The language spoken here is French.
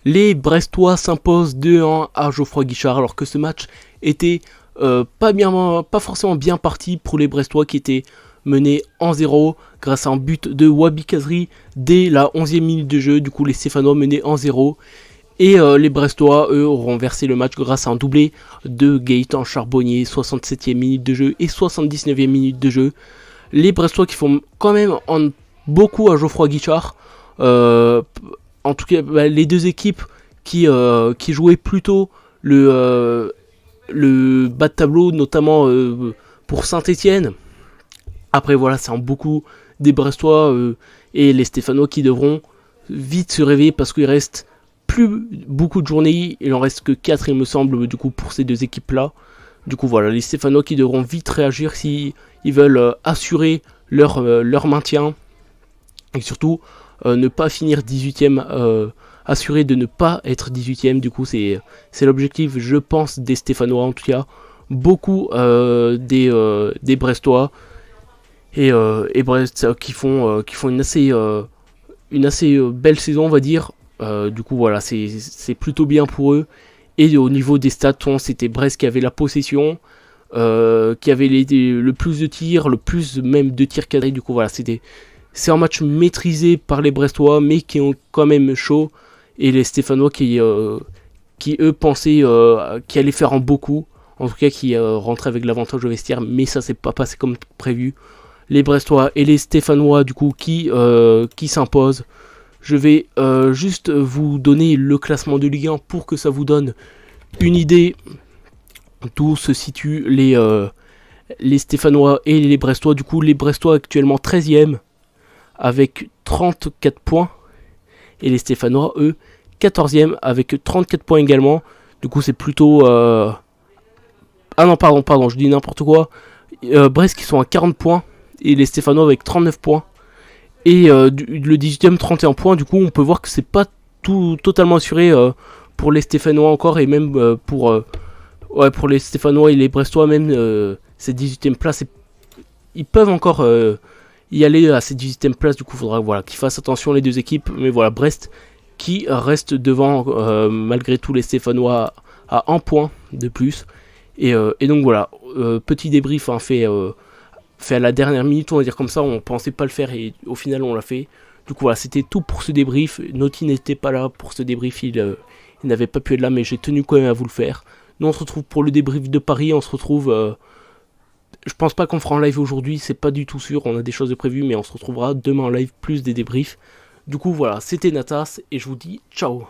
Les Brestois s'imposent 2-1 à Geoffroy Guichard, alors que ce match était pas forcément bien parti pour les Brestois qui étaient menés en 0 grâce à un but de Wabi Kazri dès la 11e minute de jeu. Du coup, les Stéphanois menaient en 0. Et les Brestois, eux, auront versé le match grâce à un doublé de Gaëtan Charbonnier, 67e minute de jeu et 79e minute de jeu. Les Brestois qui font quand même beaucoup à Geoffroy Guichard. En tout cas, les deux équipes qui jouaient plutôt le bas de tableau, notamment pour Saint-Etienne. Après, voilà, c'est en beaucoup des Brestois et les Stéphanois qui devront vite se réveiller parce qu'il reste plus beaucoup de journées. Il en reste que 4, il me semble, du coup, pour ces deux équipes-là. Du coup, voilà, les Stéphanois qui devront vite réagir si ils veulent assurer leur maintien. Et surtout, ne pas finir 18ème, assurer de ne pas être 18ème. Du coup, c'est l'objectif, je pense, des Stéphanois, en tout cas. Beaucoup des Brestois. Et Brest qui font une assez belle saison, on va dire. Du coup, voilà, c'est plutôt bien pour eux. Et au niveau des stats, c'était Brest qui avait la possession, qui avait le plus de tirs, le plus même de tirs cadrés. Du coup, voilà, c'est un match maîtrisé par les Brestois, mais qui ont quand même chaud. Et les Stéphanois qui eux, pensaient qu'ils allaient faire en beaucoup. En tout cas, qui rentraient avec l'avantage au vestiaire. Mais ça, c'est pas passé comme prévu. Les Brestois et les Stéphanois, du coup, qui s'imposent. Je vais juste vous donner le classement de Ligue 1 pour que ça vous donne une idée d'où se situent les Stéphanois et les Brestois. Du coup, les Brestois actuellement 13e avec 34 points. Et les Stéphanois, eux, 14e avec 34 points également. Du coup, c'est plutôt... Ah non, pardon, je dis n'importe quoi. Brest qui sont à 40 points. Et les Stéphanois avec 39 points. Et le 18ème 31 points. Du coup, on peut voir que c'est pas totalement assuré pour les Stéphanois encore. Et même pour les Stéphanois et les Brestois, même cette 18ème place, ils peuvent encore y aller à cette 18ème place. Du coup, il faudra qu'ils fassent attention les deux équipes. Mais voilà, Brest qui reste devant malgré tout les Stéphanois à 1 point de plus. Et donc voilà, petit débrief fait à la dernière minute, on va dire comme ça, on pensait pas le faire et au final on l'a fait. Du coup voilà, c'était tout pour ce débrief. Noti n'était pas là pour ce débrief, il n'avait pas pu être là, mais j'ai tenu quand même à vous le faire. Nous on se retrouve pour le débrief de Paris, on se retrouve... je pense pas qu'on fera en live aujourd'hui, c'est pas du tout sûr, on a des choses de prévues, mais on se retrouvera demain en live plus des débriefs. Du coup voilà, c'était Natas et je vous dis ciao.